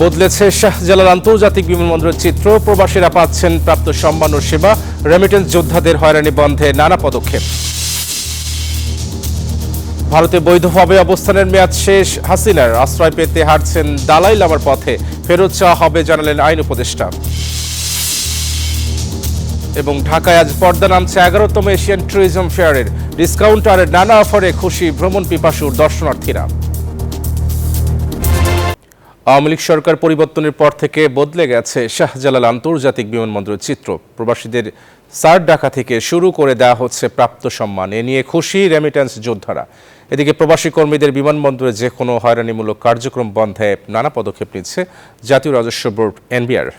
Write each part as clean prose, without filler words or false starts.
বদলেছে শাহজালাল আন্তর্জাতিক বিমানবন্দরের চিত্র। প্রবাসীরা পাচ্ছেন প্রাপ্ত সম্মান ও সেবা। রেমিটেন্স যোদ্ধাদের হয়রানি বন্ধে নানা পদক্ষেপ। ভারতে বৈধভাবে অবস্থানের মেয়াদ শেষ হাসিনার। আশ্রয় পেতে হাঁটছেন দালাই লামার পথে। ফেরত চাওয়া হবে জানালেন আইন উপদেষ্টা। এবং ঢাকায় আজ পর্দা নামছে 11তম এশিয়ান ট্যুরিজম ফেয়ারের। ডিসকাউন্ট আর নানা অফারে খুশি ভ্রমণ পিপাসুর দর্শনার্থীরা। আওয়ামী লীগ সরকার পরিবর্তনের পর থেকে বদলে গেছে শাহজালাল আন্তর্জাতিক বিমানবন্দরের চিত্র। প্রবাসীদের সার ডাকা থেকে শুরু করে দেওয়া হচ্ছে প্রাপ্ত সম্মান। এ নিয়ে খুশি রেমিটেন্স যোদ্ধারা। এদিকে প্রবাসী কর্মীদের বিমানবন্দরে যে কোনো হয়রানিমূলক কার্যক্রম বন্ধে নানা পদক্ষেপ নিচ্ছে জাতীয় রাজস্ব বোর্ড এনবিআর।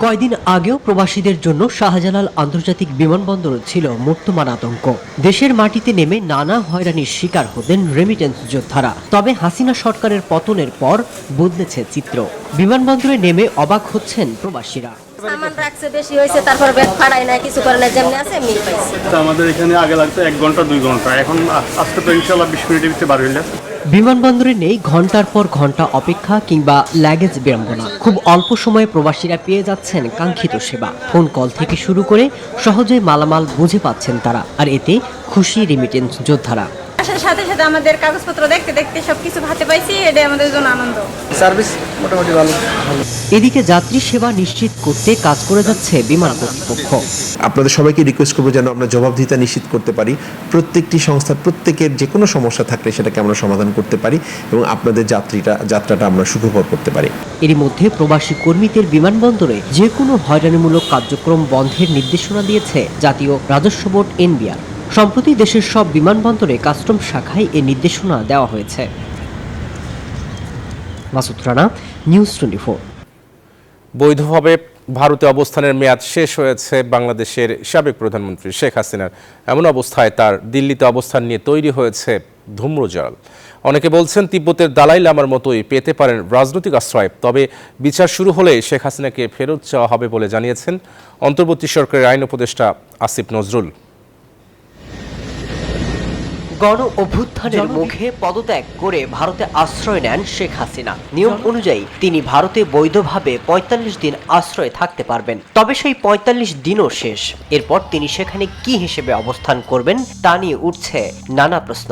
কয়দিন আগেও প্রবাসীদের জন্য শাহজালাল আন্তর্জাতিক বিমানবন্দর ছিল মূর্তমান আতঙ্ক। দেশের মাটিতে নেমে নানা হয়রানির শিকার হতেন রেমিটেন্স যোদ্ধারা। তবে হাসিনা সরকারের পতনের পর বদলেছে চিত্র। বিমানবন্দরে নেমে অবাক হচ্ছেন প্রবাসীরা। সামান রাখছে বেশি হয়েছে, তারপর ব্যাগ ফাড়াই না, কিছু করে না, যেমনি আছে এমনি পাইছে। আমাদের এখানে আগে লাগতো 1 ঘন্টা 2 ঘন্টা, এখন আজকে তো ইনশাআল্লাহ 20 মিনিটের ভিতরে বার হইলে। বিমানবন্দরে নেই ঘন্টার পর ঘন্টা অপেক্ষা কিংবা লাগেজ বিড়ম্বনা। খুব অল্প সময়ে প্রবাসীরা পেয়ে যাচ্ছেন কাঙ্ক্ষিত সেবা। ফোন কল থেকে শুরু করে সহজেই মালামাল বুঝে পাচ্ছেন তারা। আর এতে খুশি রেমিটেন্স যোদ্ধারা। সাথে সাথে আমাদের কাগজপত্র দেখতে দেখতে সবকিছু হাতে পাইছি, এটাই আমাদের জন্য আনন্দ। সার্ভিস মোটামুটি ভালো। এদিকে যাত্রী সেবা নিশ্চিত করতে কাজ করে যাচ্ছে বিমান কর্তৃপক্ষ। আপনাদের সবাইকে রিকোয়েস্ট করবো যেন আমরা জবাবদিহিতা নিশ্চিত করতে পারি। প্রত্যেকটি সংস্থার প্রত্যেকের যে কোনো সমস্যা থাকলে সেটাকে আমরা সমাধান করতে পারি এবং আপনাদের যাত্রাটা আমরা সুখকর করতে পারি। এরই মধ্যে প্রবাসী কর্মীদের বিমানবন্দরে যে কোনো হয়রানিমূলক কার্যক্রম বন্ধের নির্দেশনা দিয়েছে জাতীয় রাজস্ব বোর্ড এনবিআর। সম্প্রতি দেশের সব বিমানবন্দরে কাস্টম শাখায় এ নির্দেশনা দেওয়া হয়েছে। মাসুদ রানা, নিউজ 24। বৈধভাবে ভারতে অবস্থানের মেয়াদ শেষ হয়েছে বাংলাদেশের সাবেক প্রধানমন্ত্রী শেখ হাসিনার। এমন অবস্থায় তার দিল্লিতে অবস্থান নিয়ে তৈরি হয়েছে ধূম্রজাল। অনেকে বলছেন তিব্বতের দালাই লামার মতোই পেতে পারেন রাজনৈতিক আশ্রয়। তবে বিচার শুরু হলে শেখ হাসিনাকে ফেরত চাওয়া হবে বলে জানিয়েছেন অন্তর্বর্তী সরকারের আইন উপদেষ্টা আসিফ নজরুল। গণ অভ্যুত্থানের মুখে পদত্যাগ করে ভারতে আশ্রয় নেন শেখ হাসিনা। নিয়ম অনুযায়ী তিনি ভারতে বৈধভাবে ৪৫ দিন আশ্রয় থাকতে পারবেন। তবে সেই ৪৫ দিনও শেষ। এরপর তিনি সেখানে কি হিসেবে অবস্থান করবেন তা নিয়ে উঠছে নানা প্রশ্ন।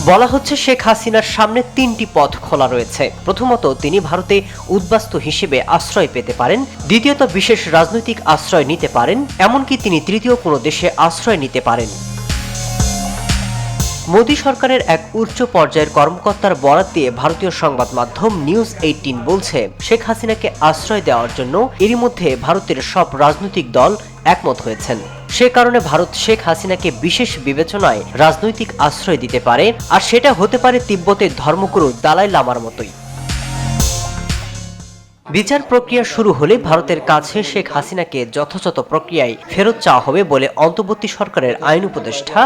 বলা হচ্ছে শেখ হাসিনার সামনে ৩টি পথ খোলা রয়েছে। প্রথমত, তিনি ভারতে উদ্বাস্তু হিসেবে আশ্রয় পেতে পারেন। দ্বিতীয়ত, বিশেষ রাজনৈতিক আশ্রয় নিতে পারেন। এমনকি তিনি তৃতীয় কোনো দেশে আশ্রয় নিতে পারেন। মোদী সরকারের এক উচ্চ পর্যায়ের কর্মকর্তার বরাত দিয়ে ভারতীয় সংবাদ মাধ্যম নিউজ 18 বলছে, শেখ হাসিনাকে আশ্রয় দেওয়ার জন্য এরই মধ্যে ভারতের সব রাজনৈতিক দল একমত হয়েছেন। সে কারণে ভারত শেখ হাসিনাকে বিশেষ বিবেচনায় রাজনৈতিক আশ্রয় দিতে পারে। আর সেটা হতে পারে তিব্বতের ধর্মগুরু দালাই লামার মতোই। বিচার প্রক্রিয়া শুরু হলে ভারতের কাছে শেখ হাসিনাকে যথাযথ প্রক্রিয়ায় ফেরত চাওয়া হবে বলে অন্তর্বর্তী সরকারের আইন উপদেষ্টা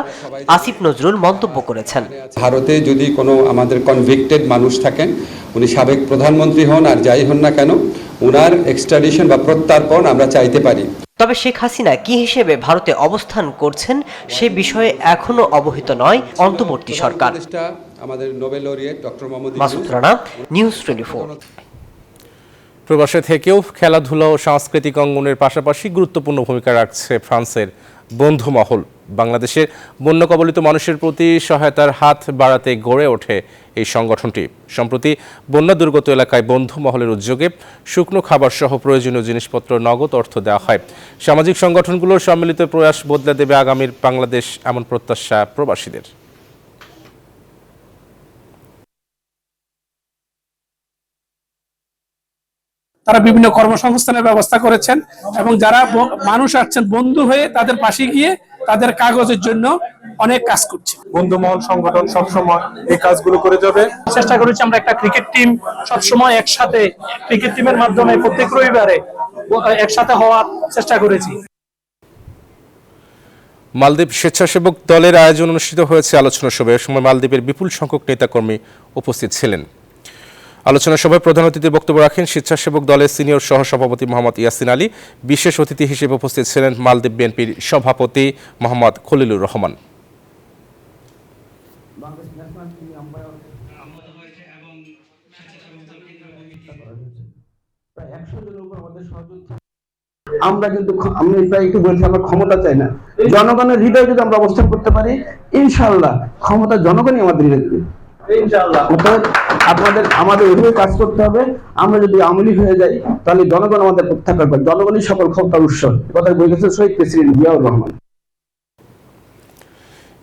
আসিফ নজরুল মন্তব্য করেছেন। ভারতে যদি কোনো আমাদের কনভিক্টেড মানুষ থাকেন, উনি সাবেক প্রধানমন্ত্রী হন আর যাই হন না কেন, উনার এক্সট্রাডিশন বা প্রত্যার্পণ আমরা চাইতে পারি। তবে শেখ হাসিনা কি হিসেবে ভারতে অবস্থান করছেন সে বিষয়ে এখনো অবহিত নয় অন্তর্বর্তী সরকার। আমাদের Nobel laureate doctor Mohammad Masud Rana, news 24। প্রবাসে থেকেও খেলাধুলা ও সাংস্কৃতিক অঙ্গনের পাশাপাশি গুরুত্বপূর্ণ ভূমিকা রাখছে ফ্রান্সের বন্ধু মহল। বাংলাদেশের বন্যা কবলিত মানুষের প্রতি সহায়তার হাত বাড়াতে গড়ে ওঠে এই সংগঠনটি। সম্প্রতি বন্যা দুর্গত এলাকায় বন্ধু মহলের উদ্যোগে শুকনো খাবার সহ প্রয়োজনীয় জিনিসপত্র নগদ অর্থ দেওয়া হয়। সামাজিক সংগঠনগুলোর সম্মিলিত প্রয়াস বদলে দেবে আগামীর বাংলাদেশ, এমন প্রত্যাশা প্রবাসীদের। তারা বিভিন্ন কর্মসংস্থানের ব্যবস্থা করেছেন এবং যারা মানুষ আসছেন বন্ধু হয়ে তাদের পাশে গিয়ে তাদের কাগজের জন্য অনেক কাজ করছে। বন্ধু মহল সংগঠন সবসময় এই কাজগুলো করে যাবে। চেষ্টা করেছি আমরা একটা ক্রিকেট টিম সবসময় একসাথে, ক্রিকেট টিমের মাধ্যমে প্রত্যেক রবিবারে একসাথে হওয়ার চেষ্টা করেছি। মালদ্বীপ স্বেচ্ছাসেবক দলের আয়োজন অনুষ্ঠিত হয়েছে আলোচনা সভায়। এ সময় মালদ্বীপের বিপুল সংখ্যক নেতাকর্মী উপস্থিত ছিলেন। আলোচনা সভায় প্রধান অতিথির বক্তব্য রাখেন স্বেচ্ছাসেবক দলের সিনিয়র সহসভাপতি মোহাম্মদ ইয়াসিন আলী। বিশেষ অতিথি হিসেবে উপস্থিত ছিলেন মালদ্বীপ বিএনপির সভাপতি মোহাম্মদ খলিলুর রহমান। আমরা কিন্তু আমি এটা একটু বলছি, আমরা ক্ষমতা চাই না, জনগণের হৃদয় যদি আমরা অবস্থান করতে পারি, ইনশাআল্লাহ ক্ষমতা জনগণই আমাদের হৃদয় দেবে। অতএব আমাদের ওইভাবে কাজ করতে হবে। আমরা যদি আমলি হয়ে যাই তাহলে জনগণ আমাদের প্রত্যাখ্যান করবে, জনগণই সকল ক্ষমতার উৎস। কথা বলেছেন শহীদ president Ziaur Rahman.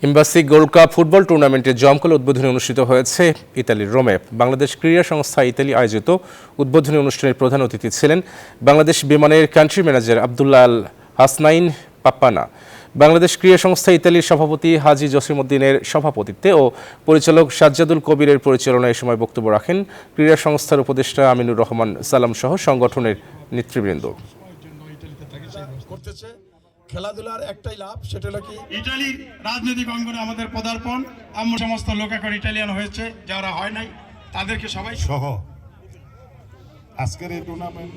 Embassy gold cup football টুর্নামেন্টের জমকালো উদ্বোধনী অনুষ্ঠিত হয়েছে ইতালির রোমে। বাংলাদেশ ক্রীড়া সংস্থা ইতালি আয়োজিত উদ্বোধনী অনুষ্ঠানের প্রধান অতিথি ছিলেন বাংলাদেশ বিমানের কান্ট্রি ম্যানেজার আব্দুল্লাহ আল হাসনাইন পাপ্পানা। বাংলাদেশ ক্রীড়া সংস্থা ইতালির সভাপতি হাজি জসিমউদ্দিনের সভাপতিত্বে ও পরিচালক সাজ্জাদুল কবিরের পরিচালনায় এই সময় বক্তব্য রাখেন ক্রীড়া সংস্থার উপদেষ্টা আমিনুর রহমান সালাম সহ সংগঠনের নেতৃবৃন্দ। খেলাধুলার একটাই লাভ, সেটা হলো কি ইতালির রাজনৈতিক অঙ্গনে আমাদের পদার্পণ। আমরা সমস্ত লোক এখন ইটালিয়ান হয়েছে, যারা হয় নাই তাদেরকে সবাই সহ আজকের এই টুর্নামেন্ট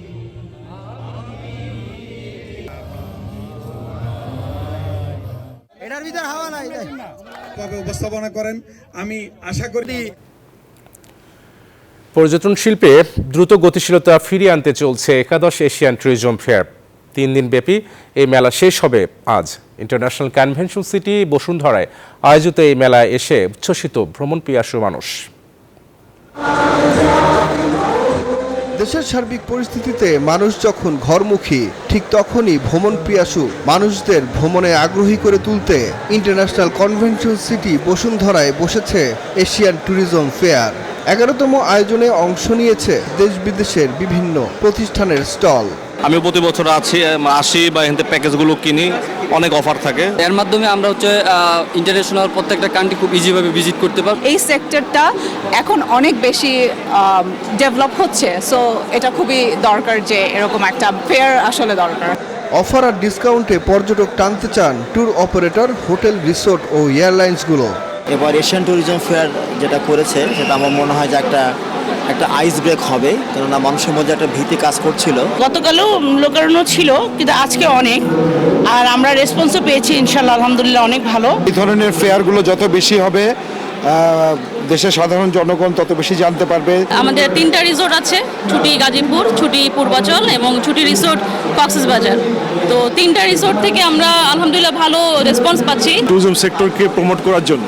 এটার ভিতর হাওয়া নাই তবে উপস্থাপনা করেন। আমি আশা করি পর্যটন শিল্পে দ্রুত গতিশীলতা ফিরিয়ে আনতে চলছে একাদশ এশিয়ান ট্যুরিজম ফেয়ার। 3 দিন ব্যাপী এই মেলা শেষ হবে আজ। ইন্টারন্যাশনাল কনভেনশন সিটি বসুন্ধরায় আয়োজিত এই মেলায় এসে উচ্ছ্বসিত ভ্রমণ পিয়াসু মানুষ। দেশের সার্বিক পরিস্থিতিতে মানুষ যখন ঘরমুখী, ঠিক তখনই ভ্রমণ পিয়াসু মানুষদের ভ্রমণে আগ্রহী করে তুলতে ইন্টারন্যাশনাল কনভেনশন সিটি বসুন্ধরায় বসেছে এশিয়ান ট্যুরিজম ফেয়ার। 11তম আয়োজনে অংশ নিয়েছে দেশ বিদেশের বিভিন্ন প্রতিষ্ঠানের স্টল। আমি প্রতি বছর আসি বা এখান থেকে প্যাকেজগুলো কিনি, অনেক অফার থাকে। এর মাধ্যমে আমরা ইন্টারন্যাশনাল প্রত্যেকটা কান্ট্রি খুব ইজিভাবে ভিজিট করতে পারবো। এই সেক্টরটা এখন অনেক বেশি ডেভেলপ হচ্ছে, সো এটা খুবই দরকার যে এরকম একটা ফেয়ার আসলে দরকার। অফার আর ডিসকাউন্টে পর্যটক টানতে চান ট্যুর অপারেটর, হোটেল, রিসোর্ট ও এয়ারলাইন্সগুলো। এবার এশিয়ান ট্যুরিজম ফেয়ার যেটা করেছে সেটা আমার মনে হয় যে একটা আইস ব্রেক হবে, কেননা মানুষের মধ্যে একটা ভীতি কাজ করছিল। গতকালও লোকারণ্য ছিল, কিন্তু আজকে অনেক, আর আমরা রেসপন্সও পেয়েছি ইনশাআল্লাহ, আলহামদুলিল্লাহ অনেক ভালো। এই ধরনের ফেয়ারগুলো যত বেশি হবে, দেশের সাধারণ জনগণ তত বেশি জানতে পারবে। আমাদের 3টা রিসোর্ট আছে, ছুটি গাজীপুর, ছুটি পূর্বাচল এবং ছুটি রিসোর্ট কক্সবাজার। তো 3টা রিসোর্ট থেকে আমরা আলহামদুলিল্লাহ ভালো রেসপন্স পাচ্ছি। ট্যুরিজম সেক্টরকে প্রমোট করার জন্য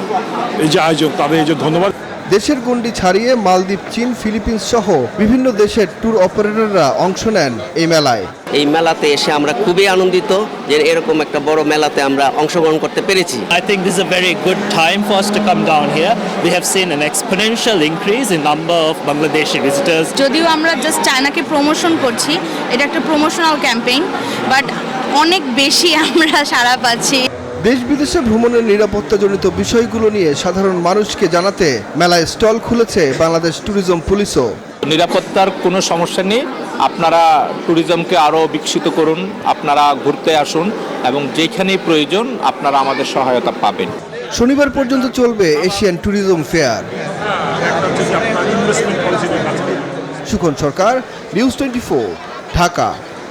এই যে আয়োজন, তাদের এই যে ধন্যবাদ। দেশের গণ্ডি ছাড়িয়ে মালদ্বীপ, চীন, ফিলিপিন্স সহ বিভিন্ন দেশের ট্যুর অপারেটররা অংশ নেন এই মেলায়। এই মেলাতে এসে আমরা খুবই আনন্দিত যে এরকম একটা বড় মেলাতে আমরা অংশগ্রহণ করতে পেরেছি। I think this is a very good time for us to come down here. We have seen an exponential increase in number of Bangladeshi visitors. যদিও আমরা জাস্ট চায়নাকে প্রমোশন করছি, এটা একটা প্রমোশনাল ক্যাম্পেইন, বাট অনেক বেশি আমরা সাড়া পাচ্ছি। দেশ বিদেশে ভ্রমণের নিরাপত্তাজনিত বিষয়গুলো নিয়ে সাধারণ মানুষকে জানাতে মেলায় স্টল খুলেছে বাংলাদেশ ট্যুরিজম পুলিশও। নিরাপত্তার কোনো সমস্যা নেই, আপনারা ট্যুরিজমকে আরও বিকশিত করুন, আপনারা ঘুরতে আসুন এবং যেখানেই প্রয়োজন আপনারা আমাদের সহায়তা পাবেন। শনিবার পর্যন্ত চলবে এশিয়ান ট্যুরিজম ফেয়ার। সুখন সরকার, নিউজ 24, ঢাকা।